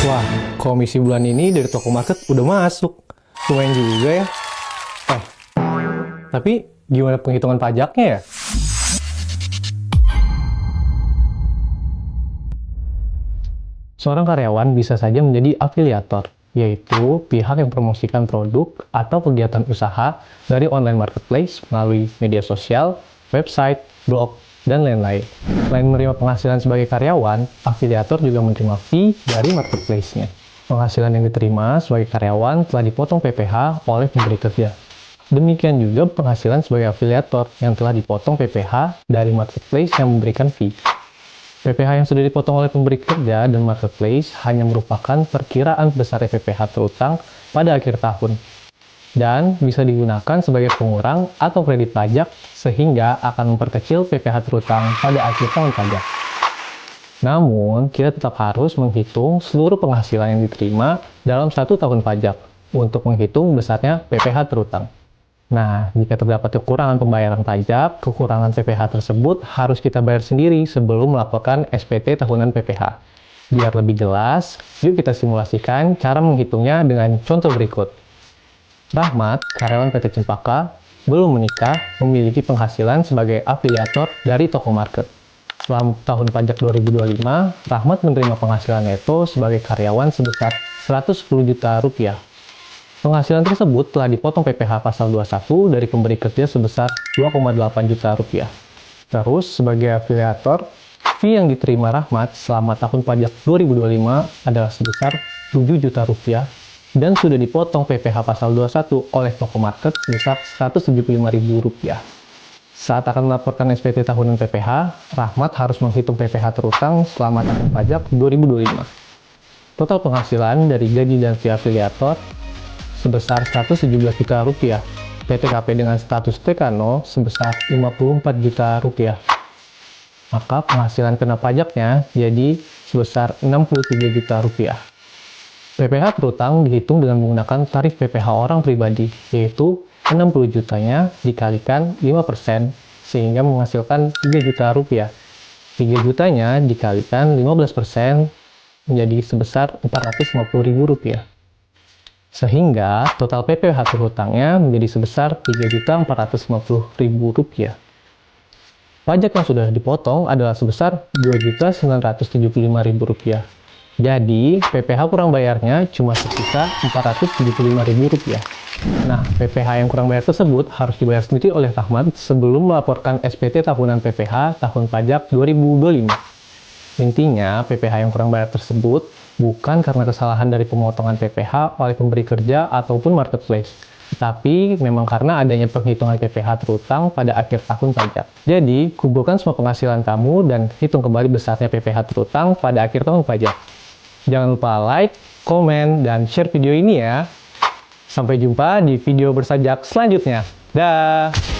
Wah, komisi bulan ini dari toko market udah masuk. Lumayan juga ya. Tapi gimana penghitungan pajaknya ya? Seorang karyawan bisa saja menjadi afiliator, yaitu pihak yang promosikan produk atau kegiatan usaha dari online marketplace melalui media sosial, website, blog, dan lain-lain. Selain menerima penghasilan sebagai karyawan, afiliator juga menerima fee dari marketplace-nya. Penghasilan yang diterima sebagai karyawan telah dipotong PPh oleh pemberi kerja. Demikian juga penghasilan sebagai afiliator yang telah dipotong PPh dari marketplace yang memberikan fee. PPh yang sudah dipotong oleh pemberi kerja dan marketplace hanya merupakan perkiraan besar PPh terutang pada akhir tahun dan bisa digunakan sebagai pengurang atau kredit pajak sehingga akan memperkecil PPh terutang pada akhir tahun pajak. Namun, kita tetap harus menghitung seluruh penghasilan yang diterima dalam 1 tahun pajak untuk menghitung besarnya PPh terutang. Nah, jika terdapat kekurangan pembayaran pajak, kekurangan PPh tersebut harus kita bayar sendiri sebelum melaporkan SPT tahunan PPh. Biar lebih jelas, yuk kita simulasikan cara menghitungnya dengan contoh berikut. Rahmat, karyawan PT Cempaka, belum menikah, memiliki penghasilan sebagai afiliator dari toko market. Selama tahun pajak 2025, Rahmat menerima penghasilan neto sebagai karyawan sebesar Rp110 juta. Penghasilan tersebut telah dipotong PPh pasal 21 dari pemberi kerja sebesar Rp2,8 juta. Terus, sebagai afiliator, fee yang diterima Rahmat selama tahun pajak 2025 adalah sebesar Rp7 juta dan sudah dipotong PPh pasal 21 oleh toko market sebesar Rp175.000. Saat akan melaporkan SPT tahunan PPh, Rahmat harus menghitung PPh terutang selama tahun pajak 2025. Total penghasilan dari gaji dan fee afiliator sebesar Rp117 juta, PTKP dengan status TK0 sebesar Rp54 juta. Maka penghasilan kena pajaknya jadi sebesar Rp63 juta. PPh terutang dihitung dengan menggunakan tarif PPh orang pribadi, yaitu 60 jutanya dikalikan 5% sehingga menghasilkan Rp3 juta. 3 jutanya dikalikan 15% menjadi sebesar Rp450.000. Sehingga total PPh terhutangnya menjadi sebesar Rp3.450.000. Pajak yang sudah dipotong adalah sebesar Rp2.975.000. Jadi, PPh kurang bayarnya cuma sekitar Rp475.000. Nah, PPh yang kurang bayar tersebut harus dibayar sendiri oleh Rahmat sebelum melaporkan SPT tahunan PPh tahun pajak 2025. Intinya, PPh yang kurang bayar tersebut bukan karena kesalahan dari pemotongan PPh oleh pemberi kerja ataupun marketplace, tapi memang karena adanya penghitungan PPh terutang pada akhir tahun pajak. Jadi, kumpulkan semua penghasilan kamu dan hitung kembali besarnya PPh terutang pada akhir tahun pajak. Jangan lupa like, komen, dan share video ini ya. Sampai jumpa di video bersajak selanjutnya. Dah!